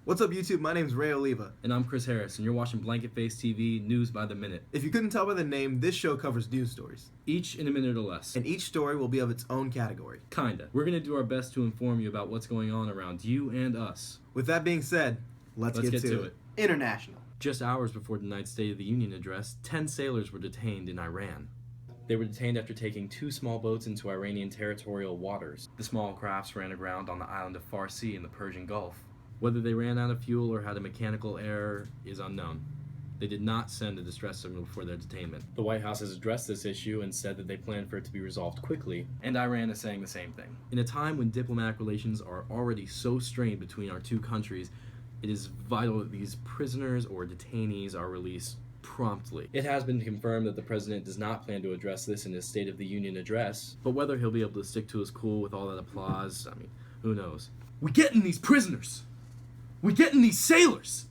What's up, YouTube? My name's Ray Oliva. And I'm Chris Harris, and you're watching BlanketFaced TV, News by the Minute. If you couldn't tell by the name, this show covers news stories. Each in a minute or less. And each story will be of its own category. Kinda. We're gonna do our best to inform you about what's going on around you and us. With that being said, let's get to it. International. Just hours before tonight's State of the Union address, 10 sailors were detained in Iran. They were detained after taking 2 small boats into Iranian territorial waters. The small crafts ran aground on the island of Farsi in the Persian Gulf. Whether they ran out of fuel or had a mechanical error is unknown. They did not send a distress signal before their detainment. The White House has addressed this issue and said that they plan for it to be resolved quickly, and Iran is saying the same thing. In a time when diplomatic relations are already so strained between our two countries, it is vital that these prisoners or detainees are released promptly. It has been confirmed that the president does not plan to address this in his State of the Union address, but whether he'll be able to stick to his cool with all that applause, who knows. We're getting these prisoners! We're getting these sailors!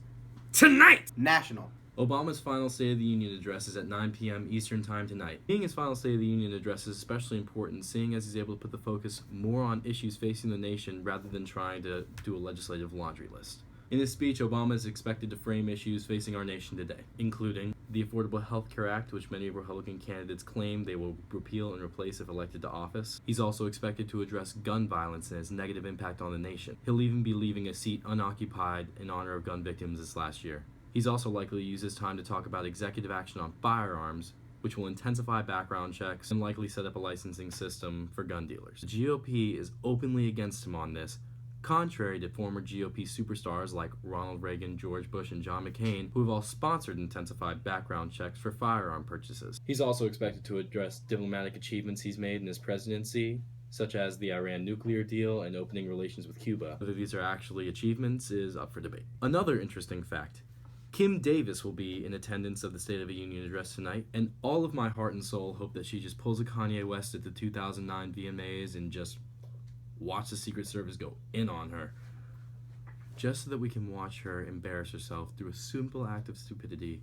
Tonight! National. Obama's final State of the Union address is at 9 p.m. Eastern Time tonight. Being his final State of the Union address is especially important, seeing as he's able to put the focus more on issues facing the nation rather than trying to do a legislative laundry list. In his speech, Obama is expected to frame issues facing our nation today, including the Affordable Health Care Act, which many Republican candidates claim they will repeal and replace if elected to office. He's also expected to address gun violence and its negative impact on the nation. He'll even be leaving a seat unoccupied in honor of gun victims this last year. He's also likely to use his time to talk about executive action on firearms, which will intensify background checks and likely set up a licensing system for gun dealers. The GOP is openly against him on this, contrary to former GOP superstars like Ronald Reagan, George Bush, and John McCain, who have all sponsored intensified background checks for firearm purchases. He's also expected to address diplomatic achievements he's made in his presidency, such as the Iran nuclear deal and opening relations with Cuba. Whether these are actually achievements is up for debate. Another interesting fact: Kim Davis will be in attendance of the State of the Union address tonight, and all of my heart and soul hope that she just pulls a Kanye West at the 2009 VMAs and just watch the Secret Service go in on her, just so that we can watch her embarrass herself through a simple act of stupidity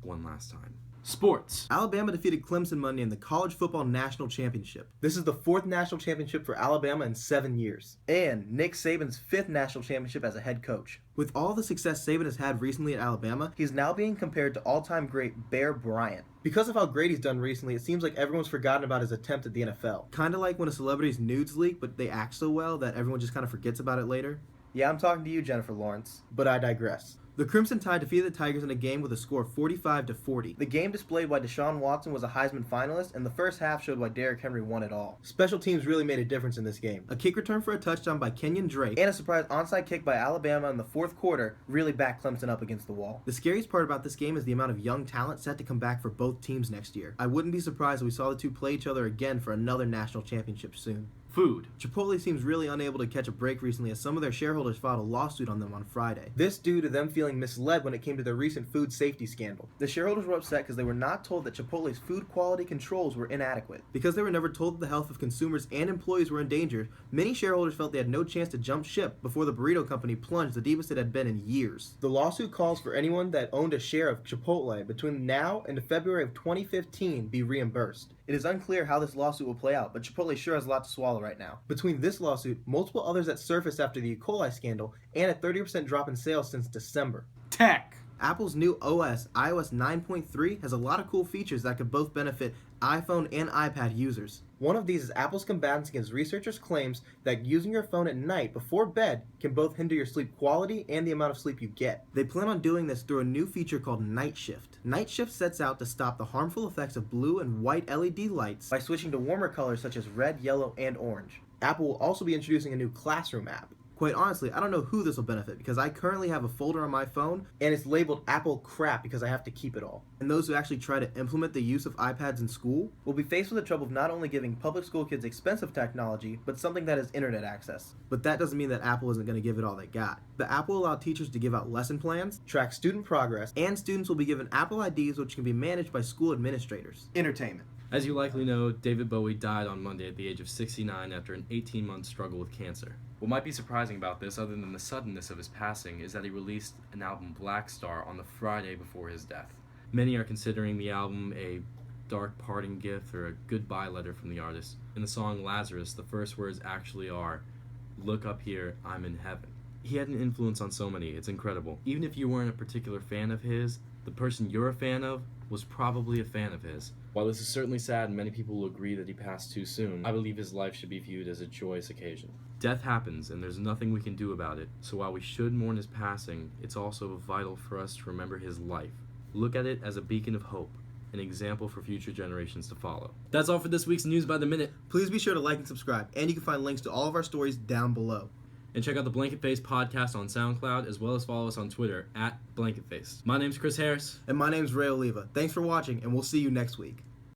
one last time. Sports. Alabama defeated Clemson Monday in the College Football National Championship. This is the 4th national championship for Alabama in 7 years, and Nick Saban's 5th national championship as a head coach. With all the success Saban has had recently at Alabama, he's now being compared to all-time great Bear Bryant. Because of how great he's done recently, it seems like everyone's forgotten about his attempt at the NFL. Kinda like when a celebrity's nudes leak, but they act so well that everyone just kind of forgets about it later. Yeah, I'm talking to you, Jennifer Lawrence, but I digress. The Crimson Tide defeated the Tigers in a game with a score of 45-40. The game displayed why Deshaun Watson was a Heisman finalist, and the first half showed why Derrick Henry won it all. Special teams really made a difference in this game. A kick return for a touchdown by Kenyon Drake and a surprise onside kick by Alabama in the 4th quarter really backed Clemson up against the wall. The scariest part about this game is the amount of young talent set to come back for both teams next year. I wouldn't be surprised if we saw the two play each other again for another national championship soon. Food. Chipotle seems really unable to catch a break recently, as some of their shareholders filed a lawsuit on them on Friday. This due to them feeling misled when it came to their recent food safety scandal. The shareholders were upset because they were not told that Chipotle's food quality controls were inadequate. Because they were never told that the health of consumers and employees were endangered, many shareholders felt they had no chance to jump ship before the burrito company plunged the deepest it had been in years. The lawsuit calls for anyone that owned a share of Chipotle between now and February of 2015 be reimbursed. It is unclear how this lawsuit will play out, but Chipotle sure has a lot to swallow right now. Between this lawsuit, multiple others that surfaced after the E. coli scandal, and a 30% drop in sales since December. Tech. Apple's new OS, iOS 9.3, has a lot of cool features that could both benefit iPhone and iPad users. One of these is Apple's combatants against researchers' claims that using your phone at night before bed can both hinder your sleep quality and the amount of sleep you get. They plan on doing this through a new feature called Night Shift. Night Shift sets out to stop the harmful effects of blue and white LED lights by switching to warmer colors such as red, yellow, and orange. Apple will also be introducing a new classroom app. Quite honestly, I don't know who this will benefit, because I currently have a folder on my phone and it's labeled Apple crap because I have to keep it all. And those who actually try to implement the use of iPads in school will be faced with the trouble of not only giving public school kids expensive technology, but something that has internet access. But that doesn't mean that Apple isn't going to give it all they got. The app will allow teachers to give out lesson plans, track student progress, and students will be given Apple IDs which can be managed by school administrators. Entertainment. As you likely know, David Bowie died on Monday at the age of 69 after an 18-month struggle with cancer. What might be surprising about this, other than the suddenness of his passing, is that he released an album, Black Star, on the Friday before his death. Many are considering the album a dark parting gift or a goodbye letter from the artist. In the song Lazarus, the first words actually are, "Look up here, I'm in heaven." He had an influence on so many, it's incredible. Even if you weren't a particular fan of his, the person you're a fan of was probably a fan of his. While this is certainly sad and many people will agree that he passed too soon, I believe his life should be viewed as a joyous occasion. Death happens, and there's nothing we can do about it, so while we should mourn his passing, it's also vital for us to remember his life. Look at it as a beacon of hope, an example for future generations to follow. That's all for this week's News by the Minute. Please be sure to like and subscribe, and you can find links to all of our stories down below. And check out the BlanketFaced podcast on SoundCloud, as well as follow us on Twitter @BlanketFaced. My name's Chris Harris. And my name's Ray Oliva. Thanks for watching, and we'll see you next week.